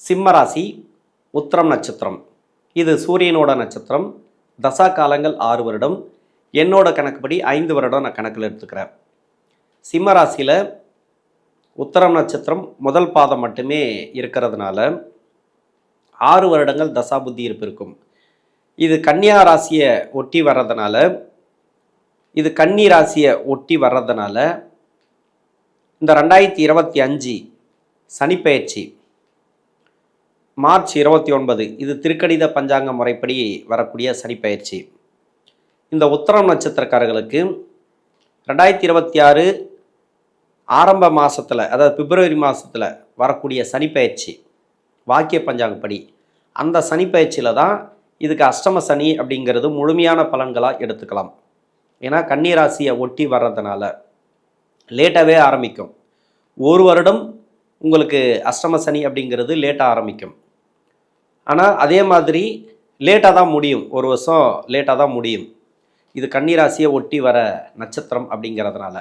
சிம்மராசி உத்திரம் நட்சத்திரம். இது சூரியனோட நட்சத்திரம். தசா காலங்கள் 6 வருடம். என்னோட கணக்குப்படி 5 வருடம் நான் கணக்கில் எடுத்துக்கிறேன். சிம்மராசியில் உத்திரம் நட்சத்திரம் முதல் பாதம் மட்டுமே இருக்கிறதுனால 6 வருடங்கள் தசா புத்தி இருப்பு இருக்கும். இது கன்னியா ராசியை ஒட்டி வர்றதுனால இந்த 2025 சனிப்பெயர்ச்சி மார்ச் 29 இது திருக்கணித பஞ்சாங்க முறைப்படி வரக்கூடிய சனிப்பெயர்ச்சி. இந்த உத்திரம் நட்சத்திரக்காரர்களுக்கு 2026 ஆரம்ப மாதத்தில், அதாவது பிப்ரவரி மாதத்தில் வரக்கூடிய சனிப்பெயர்ச்சி வாக்கிய பஞ்சாங்கப்படி அந்த சனிப்பெயர்ச்சியில் தான் இதுக்கு அஷ்டம சனி அப்படிங்கிறது முழுமையான பலன்களாக எடுத்துக்கலாம். ஏன்னா கன்னிராசியை ஒட்டி வர்றதுனால லேட்டாகவே ஆரம்பிக்கும். ஒரு வருடம் உங்களுக்கு அஷ்டம சனி அப்படிங்கிறது லேட்டாக ஆரம்பிக்கும். ஆனால் அதே மாதிரி லேட்டாக தான் முடியும். ஒரு வருஷம் லேட்டாக தான் முடியும். இது கன்னிராசியை ஒட்டி வர நட்சத்திரம் அப்படிங்கிறதுனால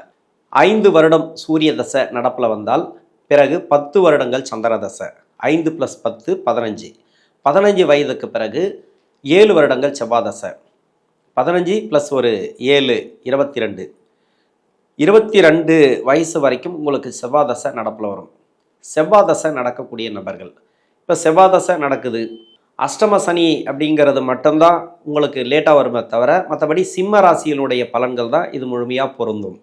5 வருடம் சூரிய தசை நடப்பில் வந்தால் பிறகு 10 வருடங்கள் சந்திர தசை. 5 + 10 15. 15 வயதுக்கு பிறகு 7 வருடங்கள் செவ்வாய் தசை. 15 + ஒரு 7 22. 22 வயசு வரைக்கும் உங்களுக்கு செவ்வாய் தசை நடப்பில் வரும். செவ்வாய் தசை நடக்கக்கூடிய நபர்கள், இப்போ செவ்வாய் தசை நடக்குது, அஷ்டம சனி அப்படிங்கிறது மட்டும்தான் உங்களுக்கு லேட்டாக வருமே தவிர மற்றபடி சிம்ம ராசியினுடைய பலன்கள் தான் இது முழுமையாக பொருந்தும்.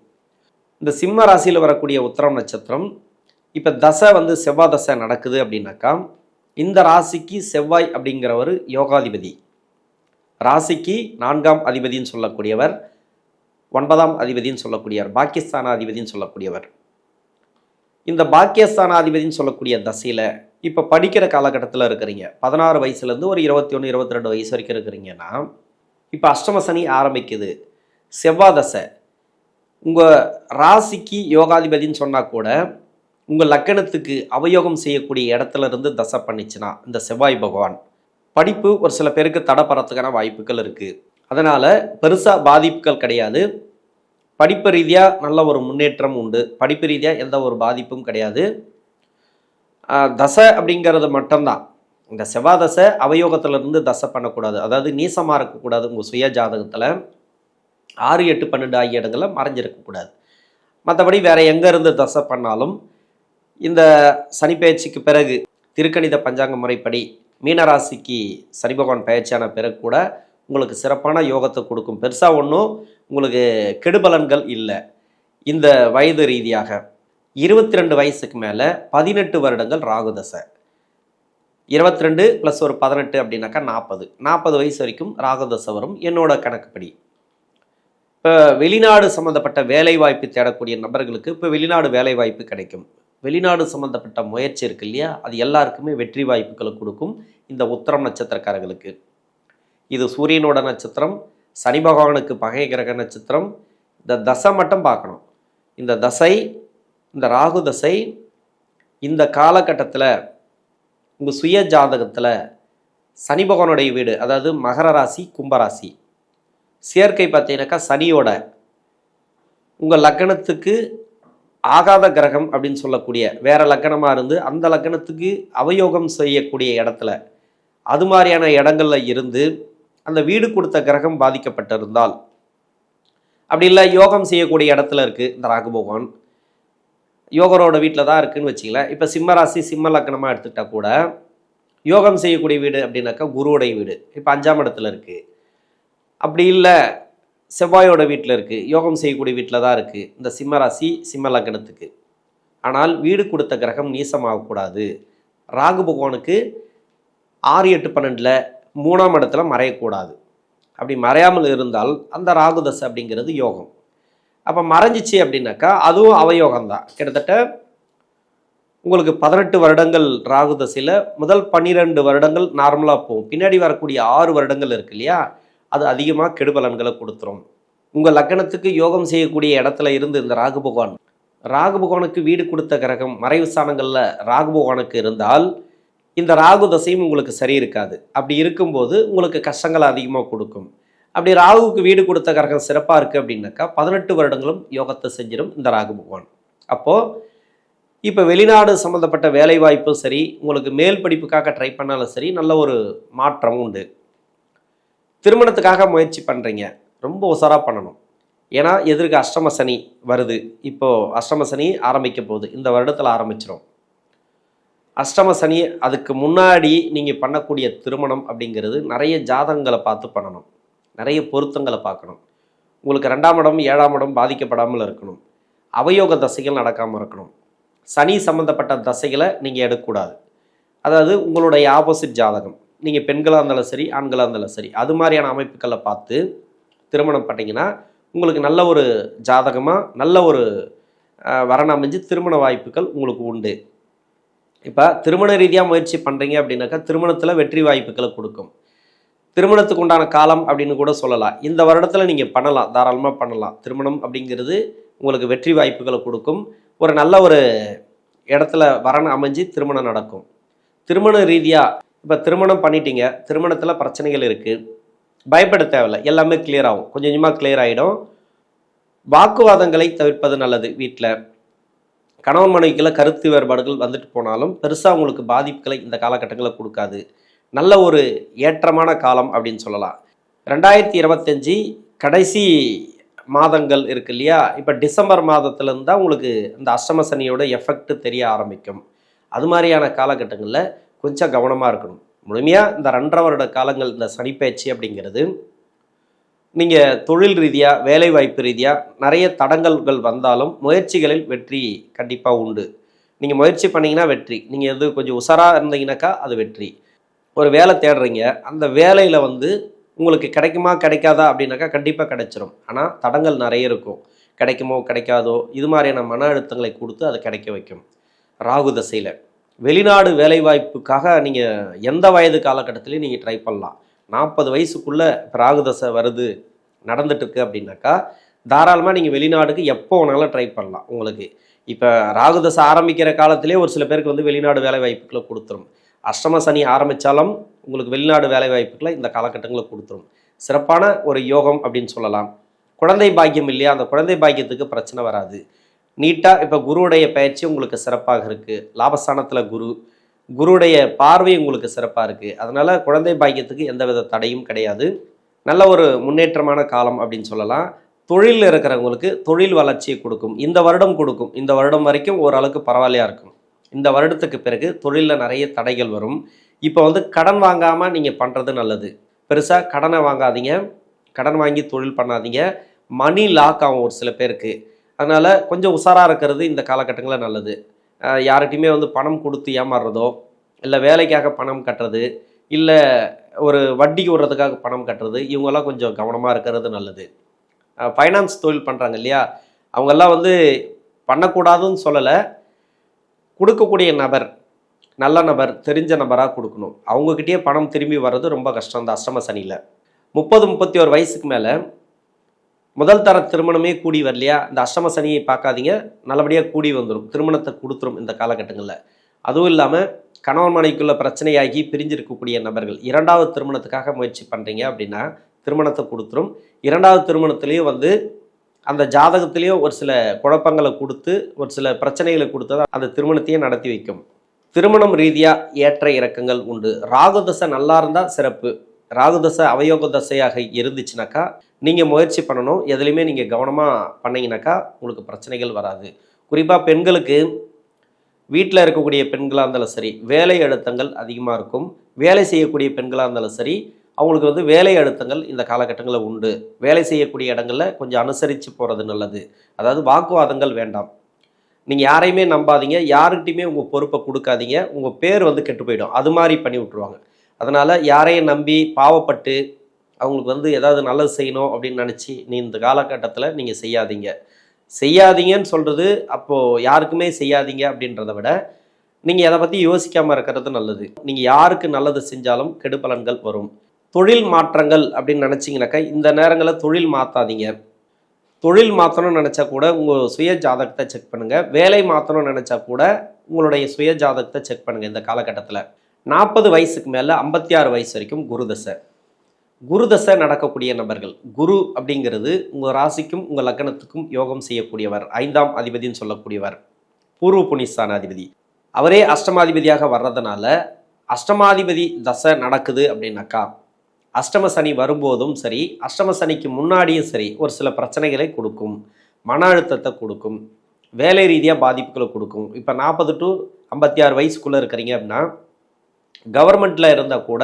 இந்த சிம்ம ராசியில் வரக்கூடிய உத்திரம் நட்சத்திரம் இப்போ தசை செவ்வாய் தசை நடக்குது அப்படின்னாக்கா இந்த ராசிக்கு செவ்வாய் அப்படிங்கிறவர் யோகாதிபதி. ராசிக்கு 4ஆம் அதிபதின்னு சொல்லக்கூடியவர், 9ஆம் அதிபதின்னு சொல்லக்கூடியவர், பாக்கியஸ்தானாதிபதின்னு சொல்லக்கூடியவர். இந்த பாக்கியஸ்தானாதிபதின்னு சொல்லக்கூடிய தசையில் இப்போ படிக்கிற காலகட்டத்தில் இருக்கிறீங்க. 16 வயசுலேருந்து ஒரு 21 22 வயசு வரைக்கும் இருக்கிறீங்கன்னா இப்போ அஷ்டம சனி ஆரம்பிக்குது, செவ்வாய் தசை. உங்கள் ராசிக்கு யோகாதிபதின்னு சொன்னால் கூட உங்கள் லக்கணத்துக்கு அவயோகம் செய்யக்கூடிய இடத்துல இருந்து தசை பண்ணிச்சுன்னா இந்த செவ்வாய் பகவான் படிப்பு ஒரு சில பேருக்கு தடைப்படுறதுக்கான வாய்ப்புகள் இருக்குது. அதனால் பெருசாக பாதிப்புகள் கிடையாது. படிப்பு ரீதியாக நல்ல ஒரு முன்னேற்றம் உண்டு. படிப்பு ரீதியாக எந்த ஒரு பாதிப்பும் கிடையாது. தசை அப்படிங்கிறது மட்டும்தான். இந்த செவ்வாய் தசை அவயோகத்திலிருந்து தசை பண்ணக்கூடாது, அதாவது நீசமாக இருக்கக்கூடாது. உங்கள் சுய ஜாதகத்தில் 6 8 12 ஆகிய இடங்களில் மறைஞ்சிருக்கக்கூடாது. மற்றபடி வேறு எங்கேருந்து தசை பண்ணாலும் இந்த சனிப்பெயர்ச்சிக்கு பிறகு திருக்கணித பஞ்சாங்க முறைப்படி மீனராசிக்கு சனி பகவான் பயிற்சியான பிறகு கூட உங்களுக்கு சிறப்பான யோகத்தை கொடுக்கும். பெருசாக ஒன்றும் உங்களுக்கு கெடுபலன்கள் இல்லை. இந்த வயது ரீதியாக 22 வயசுக்கு மேலே 18 வருடங்கள் ராகு தசை. 22 + ஒரு 18 அப்படின்னாக்கா 40 வயசு வரைக்கும் ராகு தசை வரும் என்னோட கணக்குப்படி. இப்போ வெளிநாடு சம்மந்தப்பட்ட வேலை வாய்ப்பு தேடக்கூடிய நபர்களுக்கு இப்போ வெளிநாடு வேலை வாய்ப்பு கிடைக்கும். வெளிநாடு சம்மந்தப்பட்ட முயற்சி இருக்கு இல்லையா, அது எல்லாருக்குமே வெற்றி வாய்ப்புகளை கொடுக்கும் இந்த உத்திரம் நட்சத்திரக்காரர்களுக்கு. இது சூரியனோட நட்சத்திரம், சனி பகவானுக்கு பகை கிரக நட்சத்திரம். இந்த தசை மட்டும் பார்க்கணும். இந்த தசை, இந்த ராகு தசை இந்த காலகட்டத்தில் உங்கள் சுய ஜாதகத்தில் சனி பகவானுடைய வீடு, அதாவது மகர ராசி கும்பராசி சேர்க்கை பார்த்தீங்கன்னாக்கா சனியோட உங்கள் லக்கணத்துக்கு ஆகாத கிரகம் அப்படின்னு சொல்லக்கூடிய வேற லக்கணமாக இருந்து அந்த லக்கணத்துக்கு அவயோகம் செய்யக்கூடிய இடத்துல அது மாதிரியான இடங்களில் இருந்து அந்த வீடு கொடுத்த கிரகம் பாதிக்கப்பட்டிருந்தால், அப்படி இல்லை யோகம் செய்யக்கூடிய இடத்துல இருக்குது இந்த ராகு பகவான், யோகரோட வீட்டில் தான் இருக்குதுன்னு வச்சிங்களேன். இப்போ சிம்ம ராசி சிம்ம லக்கணமாக எடுத்துக்கிட்டால் கூட யோகம் செய்யக்கூடிய வீடு அப்படின்னாக்கா குருவோடைய வீடு இப்போ 5ஆம் இடத்துல இருக்குது. அப்படி இல்லை செவ்வாயோட வீட்டில் இருக்குது, யோகம் செய்யக்கூடிய வீட்டில் தான் இருக்குது இந்த சிம்ம ராசி சிம்ம லக்கணத்துக்கு. ஆனால் வீடு கொடுத்த கிரகம் நீசமாகக்கூடாது. ராகு பகவானுக்கு 6 8 12 3ஆம் இடத்துல மறையக்கூடாது. அப்படி மறையாமல் இருந்தால் அந்த ராகு தசை அப்படிங்கிறது யோகம். அப்போ மறைஞ்சிச்சு அப்படின்னாக்கா அதுவும் அவயோகம்தான். கிட்டத்தட்ட உங்களுக்கு 18 வருடங்கள் ராகு தசையில் முதல் 12 வருடங்கள் நார்மலாக போகும். பின்னாடி வரக்கூடிய 6 வருடங்கள் இருக்கு இல்லையா, அது அதிகமாக கெடுபலன்களை கொடுத்துரும். உங்கள் லக்கணத்துக்கு யோகம் செய்யக்கூடிய இடத்துல இருந்து இந்த ராகு பகவானுக்கு வீடு கொடுத்த கிரகம் மறைவு ஸ்தானங்களில் ராகு பகவானுக்கு இருந்தால் இந்த ராகு தசையும் உங்களுக்கு சரி இருக்காது. அப்படி இருக்கும்போது உங்களுக்கு கஷ்டங்களை அதிகமாக கொடுக்கும். அப்படி ராகுவுக்கு வீடு கொடுத்த கிரகம் சிறப்பாக இருக்குது அப்படின்னாக்கா 18 வருடங்களும் யோகத்தை செஞ்சிடும் இந்த ராகு பகவான். அப்போது இப்போ வெளிநாடு சம்மந்தப்பட்ட வேலைவாய்ப்பும் சரி, உங்களுக்கு மேல் படிப்புக்காக ட்ரை பண்ணாலும் சரி, நல்ல ஒரு மாற்றம் உண்டு. திருமணத்துக்காக முயற்சி பண்ணுறீங்க, ரொம்ப உஷாரா பண்ணணும். ஏன்னா எதிர்க்க அஷ்டம சனி வருது. இப்போது அஷ்டம சனி ஆரம்பிக்க போகுது, இந்த வருடத்தில் ஆரம்பிச்சிடும். அஷ்டம சனி அதுக்கு முன்னாடி நீங்கள் பண்ணக்கூடிய திருமணம் அப்படிங்கிறது நிறைய ஜாதகங்களை பார்த்து பண்ணணும், நிறைய பொருத்தங்களை பார்க்கணும். உங்களுக்கு 2ஆம் இடம் 7ஆம் இடம் பாதிக்கப்படாமல் இருக்கணும், அவயோக தசைகள் நடக்காமல் இருக்கணும், சனி சம்மந்தப்பட்ட தசைகளை நீங்கள் எடுக்கக்கூடாது. அதாவது உங்களுடைய ஆப்போசிட் ஜாதகம், நீங்கள் பெண்களாக இருந்தாலும் சரி ஆண்களாக இருந்தாலும் சரி, அது மாதிரியான அமைப்புகளை பார்த்து திருமணம் பண்ணிங்கன்னா உங்களுக்கு நல்ல ஒரு ஜாதகமாக நல்ல ஒரு வரன் அமைஞ்சு திருமண வாய்ப்புகள் உங்களுக்கு உண்டு. இப்போ திருமண ரீதியாக முயற்சி பண்ணுறீங்க அப்படின்னாக்கா திருமணத்தில் வெற்றி வாய்ப்புகளை கொடுக்கும். திருமணத்துக்கு உண்டான காலம் அப்படின்னு கூட சொல்லலாம். இந்த வருடத்தில் நீங்கள் பண்ணலாம், தாராளமாக பண்ணலாம். திருமணம் அப்படிங்கிறது உங்களுக்கு வெற்றி வாய்ப்புகளை கொடுக்கும். ஒரு நல்ல ஒரு இடத்துல வரன் அமைஞ்சு திருமணம் நடக்கும். திருமண ரீதியாக இப்போ திருமணம் பண்ணிட்டீங்க, திருமணத்தில் பிரச்சனைகள் இருக்குது, பயப்பட தேவையில்லை, எல்லாமே கிளியர் ஆகும், கொஞ்சம் கொஞ்சமாக கிளியர் ஆகிடும். வாக்குவாதங்களை தவிர்ப்பது நல்லது. வீட்டில் கணவன் மனைவிக்குள்ள கருத்து வேறுபாடுகள் வந்துட்டு போனாலும் பெருசாக உங்களுக்கு பாதிப்புகளை இந்த காலகட்டங்களில் கொடுக்காது. நல்ல ஒரு ஏற்றமான காலம் அப்படின்னு சொல்லலாம். 2025 கடைசி மாதங்கள் இருக்கு இல்லையா, இப்போ டிசம்பர் மாதத்துலேருந்து தான் உங்களுக்கு இந்த அஷ்டம சனியோட எஃபெக்ட் தெரிய ஆரம்பிக்கும். அது மாதிரியான காலகட்டங்களில் கொஞ்சம் கவனமாக இருக்கணும். முழுமையாக இந்த 2.5 வருட காலங்கள் இந்த சனிப்பெயர்ச்சி அப்படிங்கிறது நீங்கள் தொழில் ரீதியாக வேலைவாய்ப்பு ரீதியாக நிறைய தடங்கல்கள் வந்தாலும் முயற்சிகளில் வெற்றி கண்டிப்பாக உண்டு. நீங்கள் முயற்சி பண்ணிங்கன்னா வெற்றி, நீங்கள் எது கொஞ்சம் உஷாராக இருந்தீங்கன்னாக்கா அது வெற்றி. ஒரு வேலை தேடுறீங்க, அந்த வேலையில் உங்களுக்கு கிடைக்குமா கிடைக்காதா அப்படின்னாக்கா கண்டிப்பாக கிடைச்சிரும். ஆனால் தடங்கள் நிறைய இருக்கும், கிடைக்குமோ கிடைக்காதோ இது மாதிரியான மன அழுத்தங்களை கொடுத்து அதை கிடைக்க வைக்கும். ராகு தசையில் வெளிநாடு வேலைவாய்ப்புக்காக நீங்கள் எந்த வயது காலகட்டத்திலையும் நீங்கள் ட்ரை பண்ணலாம். 40 வயசுக்குள்ளே இப்போ ராகு தசை வருது நடந்துட்டுருக்கு அப்படின்னாக்கா தாராளமாக நீங்கள் வெளிநாடுக்கு எப்போ வேணாலும் ட்ரை பண்ணலாம். உங்களுக்கு இப்போ ராகு தசை ஆரம்பிக்கிற காலத்திலே ஒரு சில பேருக்கு வெளிநாடு வேலை வாய்ப்புகளை கொடுத்துரும். அஷ்டம சனி ஆரம்பித்தாலும் உங்களுக்கு வெளிநாடு வேலை வாய்ப்புகளை இந்த காலகட்டங்களில் கொடுத்துரும். சிறப்பான ஒரு யோகம் அப்படின்னு சொல்லலாம். குழந்தை பாக்கியம் இல்லையா, அந்த குழந்தை பாக்கியத்துக்கு பிரச்சனை வராது. நீட்டாக இப்போ குருவுடைய பயிற்சி உங்களுக்கு சிறப்பாக இருக்குது. லாபஸ்தானத்தில் குருவுடைய பார்வை உங்களுக்கு சிறப்பாக இருக்குது. அதனால் குழந்தை பாக்கியத்துக்கு எந்தவித தடையும் கிடையாது. நல்ல ஒரு முன்னேற்றமான காலம் அப்படின்னு சொல்லலாம். தொழிலில் இருக்கிறவங்களுக்கு தொழில் வளர்ச்சியை கொடுக்கும், இந்த வருடம் கொடுக்கும். இந்த வருடம் வரைக்கும் ஓரளவுக்கு பரவாயில்லையா இருக்கும். இந்த வருடத்துக்கு பிறகு தொழிலில் நிறைய தடைகள் வரும். இப்போ கடன் வாங்காமல் நீங்கள் பண்ணுறது நல்லது. பெருசாக கடனை வாங்காதீங்க, கடன் வாங்கி தொழில் பண்ணாதீங்க. மணி லாக் ஆகும் ஒரு சில பேருக்கு. அதனால் கொஞ்சம் உஷாராக இருக்கிறது இந்த காலகட்டங்களில் நல்லது. யார்கிட்டையுமே பணம் கொடுத்து ஏமாறுறதோ, இல்லை வேலைக்காக பணம் கட்டுறது, இல்லை ஒரு வட்டிக்கு விடுறதுக்காக பணம் கட்டுறது, இவங்கெல்லாம் கொஞ்சம் கவனமாக இருக்கிறது நல்லது. ஃபைனான்ஸ் தொழில் பண்ணுறாங்க இல்லையா, அவங்கெல்லாம் பண்ணக்கூடாதுன்னு சொல்லலை. கொடுக்கக்கூடிய நபர் நல்ல நபர், தெரிஞ்ச நபராக கொடுக்கணும். அவங்கக்கிட்டே பணம் திரும்பி வர்றது ரொம்ப கஷ்டம் இந்த அஷ்டம சனியில். 30-31 வயசுக்கு மேலே முதல் தர திருமணமே கூடி வரலையா, இந்த அஷ்டம சனியை பார்க்காதீங்க, நல்லபடியாக கூடி வந்துடும், திருமணத்தை கொடுத்துரும் இந்த காலகட்டங்களில். அதுவும் இல்லாமல் கணவன் மனைவிக்குள்ள பிரச்சனையாகி பிரிஞ்சிருக்கக்கூடிய நபர்கள் 2வது திருமணத்துக்காக முயற்சி பண்ணுறீங்க அப்படின்னா திருமணத்தை கொடுத்துரும். 2வது திருமணத்துலேயும் அந்த ஜாதகத்திலேயும் ஒரு சில குழப்பங்களை கொடுத்து ஒரு சில பிரச்சனைகளை கொடுத்தது அந்த திருமணத்தையே நடத்தி வைக்கும். திருமணம் ரீதியாக ஏற்ற இறக்கங்கள் உண்டு. ராகுதசை நல்லா இருந்தால் சிறப்பு. ராகுதசை அவயோக தசையாக இருந்துச்சுனாக்கா நீங்கள் முயற்சி பண்ணணும். எதுலையுமே நீங்கள் கவனமாக பண்ணிங்கனாக்கா உங்களுக்கு பிரச்சனைகள் வராது. குறிப்பாக பெண்களுக்கு வீட்டில் இருக்கக்கூடிய பெண்களாக இருந்தாலும் சரி வேலை அழுத்தங்கள் அதிகமாக இருக்கும். வேலை செய்யக்கூடிய பெண்களாக இருந்தாலும் சரி அவங்களுக்கு வேலை அழுத்தங்கள் இந்த காலகட்டங்களில் உண்டு. வேலை செய்யக்கூடிய இடங்களில் கொஞ்சம் அனுசரித்து போகிறது நல்லது. அதாவது வாக்குவாதங்கள் வேண்டாம். நீங்கள் யாரையுமே நம்பாதீங்க, யாருக்கிட்டையுமே உங்கள் பொறுப்பை கொடுக்காதீங்க. உங்கள் பேர் கெட்டு போயிடும், அது மாதிரி பண்ணி விட்ருவாங்க. அதனால் யாரையும் நம்பி பாவப்பட்டு அவங்களுக்கு ஏதாவது நல்லது செய்யணும் அப்படின்னு நினச்சி இந்த காலகட்டத்தில் நீங்கள் செய்யாதீங்கன்னு சொல்கிறது. அப்போது யாருக்குமே செய்யாதீங்க அப்படின்றத விட நீங்கள் அதை பற்றி யோசிக்காமல் இருக்கிறது நல்லது. நீங்கள் யாருக்கு நல்லது செஞ்சாலும் கெடுபலன்கள் வரும். தொழில் மாற்றங்கள் அப்படின்னு நினச்சிங்கனாக்கா இந்த நேரங்களில் தொழில் மாற்றாதீங்க. தொழில் மாற்றணும்னு நினச்சா கூட உங்கள் சுய ஜாதகத்தை செக் பண்ணுங்கள். வேலை மாற்றணும்னு நினச்சா கூட உங்களுடைய சுய ஜாதகத்தை செக் பண்ணுங்கள். இந்த காலகட்டத்தில் 40 வயசுக்கு மேலே 56 வயசு வரைக்கும் குருதசை நடக்கக்கூடிய நபர்கள். குரு அப்படிங்கிறது உங்கள் ராசிக்கும் உங்கள் லக்னத்துக்கும் யோகம் செய்யக்கூடியவர், 5ஆம் அதிபதினு சொல்லக்கூடியவர். பூர்வ புண்ணியஸ்தானாதிபதி. அவரே அஷ்டமாதிபதியாக வர்றதுனால அஷ்டமாதிபதி தசை நடக்குது அப்படின்னாக்கா அஷ்டம சனி வரும்போதும் சரி, அஷ்டம சனிக்கு முன்னாடியும் சரி ஒரு சில பிரச்சனைகளை கொடுக்கும், மன அழுத்தத்தை கொடுக்கும், வேலை ரீதியாக பாதிப்புகளை கொடுக்கும். இப்போ 40 to 56 வயசுக்குள்ளே இருக்கிறீங்க அப்படின்னா கவர்மெண்ட்டில் இருந்தால் கூட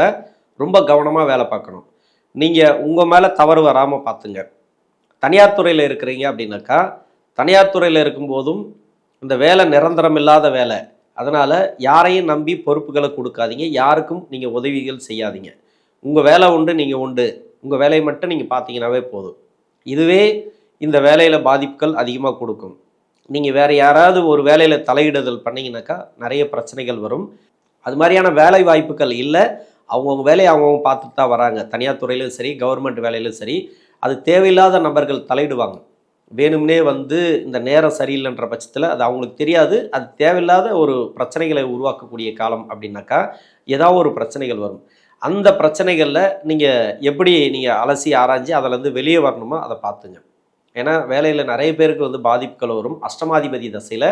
ரொம்ப கவனமாக வேலை பார்க்கணும். நீங்கள் உங்கள் மேலே தவறு வராமல் பார்த்துங்க. தனியார் துறையில் இருக்கிறீங்க அப்படின்னாக்கா தனியார் துறையில் இருக்கும்போதும் இந்த வேலை நிரந்தரம் இல்லாத வேலை, அதனால் யாரையும் நம்பி பொறுப்புகளை கொடுக்காதீங்க, யாருக்கும் நீங்கள் உதவிகள் செய்யாதீங்க. உங்கள் வேலை உண்டு, நீங்கள் உண்டு, உங்கள் வேலையை மட்டும் நீங்கள் பார்த்தீங்கன்னாவே போதும். இதுவே இந்த வேலையில் பாதிப்புகள் அதிகமாக கொடுக்கும். நீங்கள் வேறு யாராவது ஒரு வேலையில் தலையிடுதல் பண்ணிங்கனாக்கா நிறைய பிரச்சனைகள் வரும். அது மாதிரியான வேலை வாய்ப்புகள் இல்லை. அவங்கவுங்க வேலையை அவங்கவுங்க பார்த்துட்டு தான் வராங்க. தனியார் துறையிலும் சரி, கவர்மெண்ட் வேலையிலும் சரி, அது தேவையில்லாத நபர்கள் தலையிடுவாங்க. வேணும்னே வந்து இந்த நேரம் சரியில்லைன்ற பட்சத்தில் அது அவங்களுக்கு தெரியாது, அது தேவையில்லாத ஒரு பிரச்சனைகளை உருவாக்கக்கூடிய காலம் அப்படின்னாக்கா ஏதாவது ஒரு பிரச்சனைகள் வரும். அந்த பிரச்சனைகளில் நீங்கள் எப்படி நீங்கள் அலசி ஆராய்ஞ்சு அதிலேருந்து வெளியே வரணுமோ அதை பார்த்துங்க. ஏன்னா வேலையில் நிறைய பேருக்கு வந்து பாதிப்புகள் வரும். அஷ்டமாதிபதி தசையில்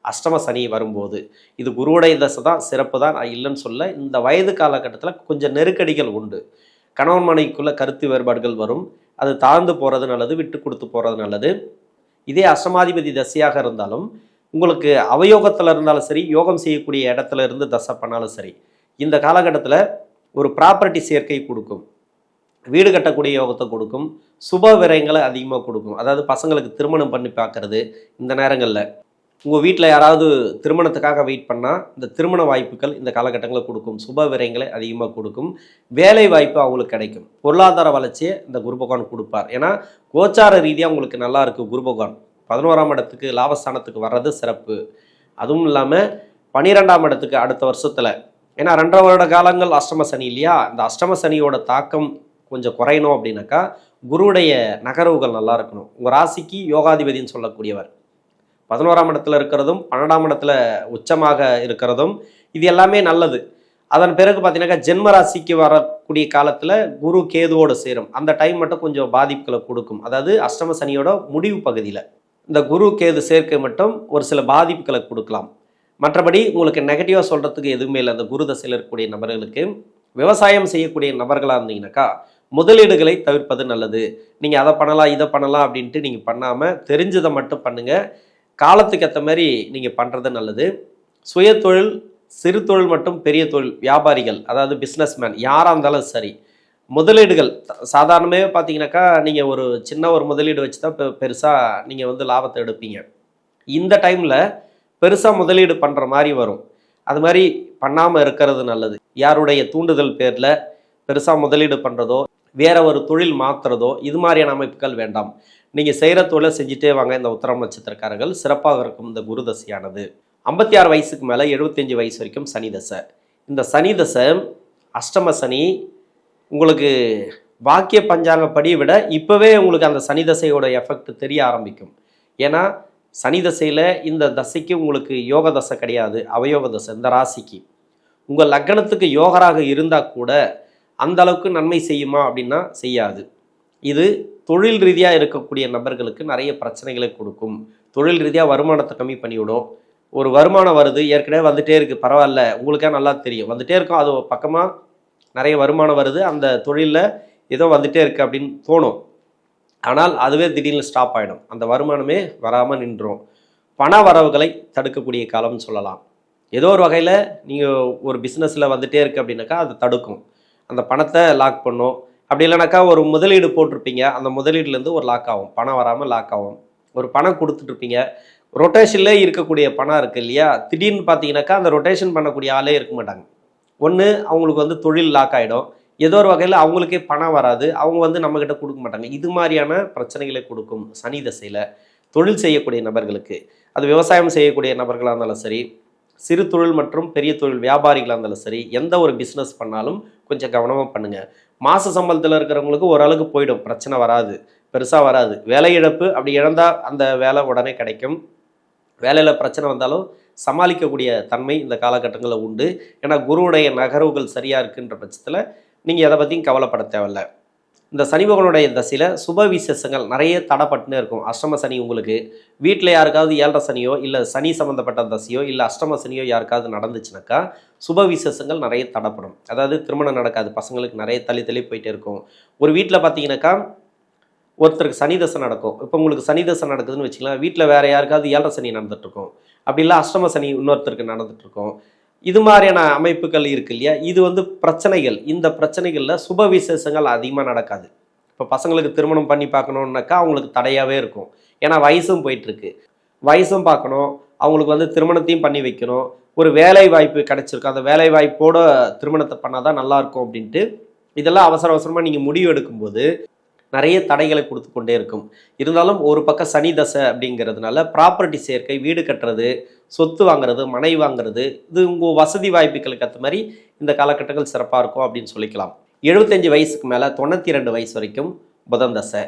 அஷ்டம சனி வரும்போது இது குருவுடைய தசை தான், சிறப்பு தான், நான் இல்லைன்னு சொல்ல. இந்த வயது காலகட்டத்தில் கொஞ்சம் நெருக்கடிகள் உண்டு. கணவன் மனைவிக்குள்ள கருத்து வேறுபாடுகள் வரும். அது தாழ்ந்து போகிறது நல்லது, விட்டு கொடுத்து போகிறது நல்லது. இதே அஷ்டமாதிபதி தசையாக இருந்தாலும் உங்களுக்கு அவயோகத்தில் இருந்தாலும் சரி, யோகம் செய்யக்கூடிய இடத்துல இருந்து தசை பண்ணாலும் சரி, இந்த காலகட்டத்தில் ஒரு ப்ராப்பர்ட்டி சேர்க்கை கொடுக்கும், வீடு கட்டக்கூடிய யோகத்தை கொடுக்கும், சுப விரயங்களை அதிகமாக கொடுக்கும். அதாவது பசங்களுக்கு திருமணம் பண்ணி பார்க்கறது, இந்த நேரங்களில் உங்கள் வீட்டில் யாராவது திருமணத்துக்காக வெயிட் பண்ணால் இந்த திருமண வாய்ப்புகள் இந்த காலகட்டங்களில் கொடுக்கும், சுப விரயங்களை அதிகமாக கொடுக்கும், வேலை வாய்ப்பு அவங்களுக்கு கிடைக்கும், பொருளாதார வளர்ச்சியை இந்த குரு பகவான் கொடுப்பார். ஏன்னா கோச்சார ரீதியாக உங்களுக்கு நல்லா இருக்குது. குரு பகவான் 11ஆம் இடத்துக்கு லாபஸ்தானத்துக்கு வர்றது சிறப்பு. அதுவும் இல்லாமல் 12ஆம் இடத்துக்கு அடுத்த வருஷத்தில், ஏன்னா 2.5 வருட காலங்கள் அஷ்டம சனி இல்லையா, இந்த அஷ்டம சனியோட தாக்கம் கொஞ்சம் குறையணும் அப்படின்னாக்கா குருவுடைய நகர்வுகள் நல்லா இருக்கணும். உங்கள் ராசிக்கு யோகாதிபதினு சொல்லக்கூடியவர் 11ஆம் இடத்துல இருக்கிறதும் 12ஆம் இடத்துல உச்சமாக இருக்கிறதும் இது எல்லாமே நல்லது. அதன் பிறகு பார்த்தீங்கன்னாக்கா ஜென்ம ராசிக்கு வரக்கூடிய காலத்தில் குரு கேதுவோடு சேரும். அந்த டைம் மட்டும் கொஞ்சம் பாதிப்புகளை கொடுக்கும். அதாவது அஷ்டம சனியோட முடிவு பகுதியில் இந்த குரு கேது சேர்க்கை மட்டும் ஒரு சில பாதிப்புகளை கொடுக்கலாம். மற்றபடி உங்களுக்கு நெகட்டிவாக சொல்கிறதுக்கு எதுவுமே இல்லை. அந்த குரு தசையில் இருக்கக்கூடிய நபர்களுக்கு விவசாயம் செய்யக்கூடிய நபர்களாக இருந்தீங்கன்னாக்கா முதலீடுகளை தவிர்ப்பது நல்லது. நீங்கள் அதை பண்ணலாம் இதை பண்ணலாம் அப்படின்ட்டு நீங்கள் பண்ணாமல் தெரிஞ்சதை மட்டும் பண்ணுங்கள். காலத்துக்கு ஏற்ற மாதிரி நீங்கள் பண்ணுறது நல்லது. சுய தொழில், சிறு தொழில் மற்றும் பெரிய தொழில் வியாபாரிகள், அதாவது பிஸ்னஸ்மேன் யாராக இருந்தாலும் சரி, முதலீடுகள் சாதாரணமே பார்த்தீங்கன்னாக்கா நீங்கள் ஒரு சின்ன ஒரு முதலீடு வச்சு தான் பெருசாக நீங்கள் வந்து லாபத்தை எடுப்பீங்க. இந்த டைமில் பெருசாக முதலீடு பண்ணுற மாதிரி வரும். அது மாதிரி பண்ணாமல் இருக்கிறது நல்லது. யாருடைய தூண்டுதல் பேரில் பெருசாக முதலீடு பண்ணுறதோ வேற ஒரு தொழில் மாற்றுறதோ இது மாதிரியான அமைப்புகள் வேண்டாம். நீங்கள் செய்கிற தொழிலை செஞ்சுட்டே வாங்க. இந்த உத்திரம் நட்சத்திரக்காரர்கள் சிறப்பாக இருக்கும் இந்த குரு தசையானது. 56 வயசுக்கு மேலே 75 வயசு வரைக்கும் சனி தசை. இந்த சனி தசை அஷ்டம சனி உங்களுக்கு வாக்கிய பஞ்சாங்கப்படி விட இப்போவே உங்களுக்கு அந்த சனி தசையோட எஃபெக்ட் தெரிய ஆரம்பிக்கும். ஏன்னா சனி தசையில் இந்த தசைக்கு உங்களுக்கு யோக தசை கிடையாது, அவயோக தசை. இந்த ராசிக்கு உங்கள் லக்னத்துக்கு யோகராக இருந்தால் கூட அந்த அளவுக்கு நன்மை செய்யுமா அப்படின்னா செய்யாது. இது தொழில் ரீதியாக இருக்கக்கூடிய நபர்களுக்கு நிறைய பிரச்சனைகளை கொடுக்கும். தொழில் ரீதியாக வருமானத்தை கம்மி பண்ணிவிடும். ஒரு வருமானம் வருது, ஏற்கனவே வந்துகிட்டே இருக்குது, பரவாயில்ல, உங்களுக்கே நல்லா தெரியும், வந்துகிட்டே இருக்கும், அது பக்கமாக நிறைய வருமானம் வருது, அந்த தொழிலில் ஏதோ வந்துகிட்டே இருக்குது அப்படின்னு தோணும். ஆனால் அதுவே திடீர்னு ஸ்டாப் ஆகிடும், அந்த வருமானமே வராமல் நின்றும். பண வரவுகளை தடுக்கக்கூடிய காலம்னு சொல்லலாம். ஏதோ ஒரு வகையில் நீங்கள் ஒரு பிஸ்னஸில் வந்துகிட்டே இருக்குது அப்படின்னாக்கா அது தடுக்கும், அந்த பணத்தை லாக் பண்ணும். அப்படி இல்லைனாக்கா ஒரு முதலீடு போட்டிருப்பீங்க, அந்த முதலீடுலேருந்து ஒரு லாக் ஆகும், பணம் வராமல் லாக் ஆகும். ஒரு பணம் கொடுத்துட்ருப்பீங்க, ரொட்டேஷன்லே இருக்கக்கூடிய பணம் இருக்குது இல்லையா, திடீர்னு பார்த்தீங்கன்னாக்கா அந்த ரொட்டேஷன் பண்ணக்கூடிய ஆளே இருக்க மாட்டாங்க. ஒன்று அவங்களுக்கு வந்து தொழில் லாக் ஆகிடும், ஏதோ ஒரு வகையில் அவங்களுக்கே பணம் வராது, அவங்க வந்து நம்மக்கிட்ட கொடுக்க மாட்டாங்க. இது மாதிரியான பிரச்சனைகளை கொடுக்கும் சனி தசையில் தொழில் செய்யக்கூடிய நபர்களுக்கு. அது விவசாயம் செய்யக்கூடிய நபர்களாக இருந்தாலும் சரி, சிறு தொழில் மற்றும் பெரிய தொழில் வியாபாரிகளாக இருந்தாலும் சரி, எந்த ஒரு பிஸ்னஸ் பண்ணாலும் கொஞ்சம் கவனமாக பண்ணுங்கள். மாத சம்பளத்தில் இருக்கிறவங்களுக்கு ஓரளவுக்கு போயிடும், பிரச்சனை வராது, பெருசாக வராது. வேலை இழப்பு அப்படி இழந்தால் அந்த வேலை உடனே கிடைக்கும். வேலையில் பிரச்சனை வந்தாலும் சமாளிக்கக்கூடிய தன்மை இந்த காலகட்டங்களில் உண்டு. ஏன்னா குருவுடைய நகர்வுகள் சரியாக இருக்குன்ற பட்சத்தில் நீங்கள் எதை பற்றியும் கவலைப்பட தேவையில்லை. இந்த சனி பகவானுடைய தசையில் சுப விசேஷங்கள் நிறைய தடைப்பட்டுனே இருக்கும். அஷ்டம சனி உங்களுக்கு வீட்டில் யாருக்காவது 7.5 சனியோ இல்லை சனி சம்மந்தப்பட்ட தசையோ இல்லை அஷ்டம சனியோ யாருக்காவது நடந்துச்சுனாக்கா சுப விசேஷங்கள் நிறைய தடைப்படும். அதாவது திருமணம் நடக்காது, பசங்களுக்கு நிறைய தள்ளி தள்ளி போயிட்டே இருக்கும். ஒரு வீட்டில் பார்த்தீங்கன்னாக்கா ஒருத்தருக்கு சனி தசை நடக்கும். இப்போ உங்களுக்கு சனி தசை நடக்குதுன்னு வச்சுக்கலாம், வீட்டில் வேறு யாருக்காவது 7.5 சனி நடந்துகிட்ருக்கும், அப்படி இல்லை அஷ்டம சனி இன்னொருத்தருக்கு நடந்துகிட்ருக்கும். இது மாதிரியான அமைப்புகள் இருக்கு இல்லையா, இது வந்து பிரச்சனைகள். இந்த பிரச்சனைகளில் சுப விசேஷங்கள் அதிகமாக நடக்காது. இப்போ பசங்களுக்கு திருமணம் பண்ணி பார்க்கணுன்னாக்கா அவங்களுக்கு தடையாகவே இருக்கும். ஏன்னா வயசும் போயிட்டுருக்கு, வயசும் பார்க்கணும், அவங்களுக்கு வந்து திருமணத்தையும் பண்ணி வைக்கணும், ஒரு வேலை வாய்ப்பு கிடச்சிருக்கும், அந்த வேலை வாய்ப்போட திருமணத்தை பண்ணால் தான் நல்லாயிருக்கும் அப்படின்ட்டு இதெல்லாம் அவசர அவசரமாக நீங்கள் முடிவு எடுக்கும்போது நிறைய தடைகளை கொடுத்து கொண்டே இருக்கும். இருந்தாலும் ஒரு பக்கம் சனி தசை அப்படிங்கிறதுனால ப்ராப்பர்ட்டி சேர்க்கை, வீடு கட்டுறது, சொத்து வாங்குறது, மனை வாங்குறது, இது உங்கள் வசதி வாய்ப்புகளுக்கு ஏற்ற மாதிரி இந்த காலகட்டங்கள் சிறப்பாக இருக்கும் அப்படின்னு சொல்லிக்கலாம். 75 வயசுக்கு மேலே 92 வயசு வரைக்கும் புதன் தசை.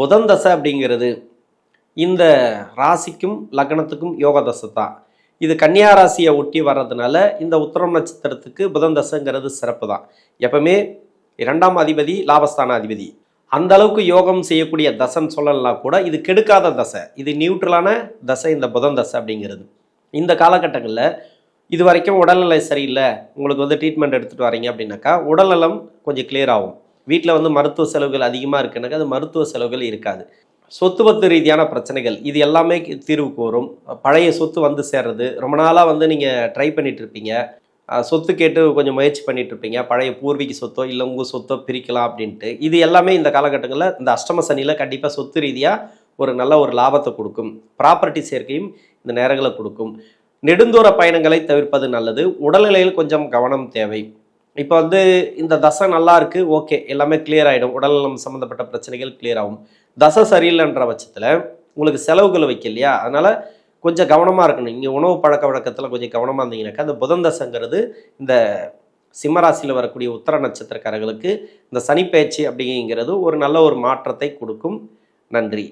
புதன் தசை அப்படிங்கிறது இந்த ராசிக்கும் லக்னத்துக்கும் யோக தசை தான். இது கன்னியா ராசியை ஒட்டி வர்றதுனால இந்த உத்திரம் நட்சத்திரத்துக்கு புதன் தசைங்கிறது சிறப்பு தான். எப்பவுமே 2ஆம் அதிபதி லாபஸ்தான அதிபதி, அந்த அளவுக்கு யோகம் செய்யக்கூடிய தசைன்னு சொல்லலாம் கூட, இது கெடுக்காத தசை, இது நியூட்ரலான தசை இந்த புதன் தசை அப்படிங்கிறது. இந்த காலகட்டங்களில் இது வரைக்கும் உடல்நிலை சரியில்லை, உங்களுக்கு வந்து ட்ரீட்மெண்ட் எடுத்துகிட்டு வரீங்க அப்படின்னாக்கா உடல்நலம் கொஞ்சம் கிளியர் ஆகும். வீட்டில் வந்து மருத்துவ செலவுகள் அதிகமாக இருக்குன்னாக்கா அது மருத்துவ செலவுகள் இருக்காது. சொத்து பத்து ரீதியான பிரச்சனைகள் இது எல்லாமே தீர்வுக்கு வரும். பழைய சொத்து வந்து சேர்றது, ரொம்ப நாளாக வந்து நீங்கள் ட்ரை பண்ணிட்டு இருப்பீங்க, சொத்து கேட்டு கொஞ்சம் முயற்சி பண்ணிட்டு இருப்பீங்க, பழைய பூர்வீக சொத்தோ இல்லை உங்கள் சொத்தோ பிரிக்கலாம் அப்படின்ட்டு. இது எல்லாமே இந்த காலகட்டங்களில் இந்த அஷ்டம சனியில் கண்டிப்பாக சொத்து ரீதியாக ஒரு நல்ல ஒரு லாபத்தை கொடுக்கும். ப்ராப்பர்ட்டி சேர்க்கையும் இந்த நேரங்களை கொடுக்கும். நெடுந்தூர பயணங்களை தவிர்ப்பது நல்லது. உடல்நிலையில் கொஞ்சம் கவனம் தேவை. இப்போ வந்து இந்த தசை நல்லா இருக்குது, ஓகே, எல்லாமே கிளியர் ஆகிடும், உடல்நலம் சம்மந்தப்பட்ட பிரச்சனைகள் கிளியர் ஆகும். தசை சரியில்லைன்ற பட்சத்தில் உங்களுக்கு செலவுகளை வைக்க இல்லையா, அதனால் கொஞ்சம் கவனமாக இருக்கணும். இங்கே உணவு பழக்க வழக்கத்தில் கொஞ்சம் கவனமாக இருந்தீங்கன்னாக்கா அந்த புதன் தசைங்கிறது இந்த சிம்மராசியில் வரக்கூடிய உத்தர நட்சத்திரக்காரர்களுக்கு இந்த சனிப்பெயர்ச்சி அப்படிங்கிறது ஒரு நல்ல ஒரு மாற்றத்தை கொடுக்கும். நன்றி.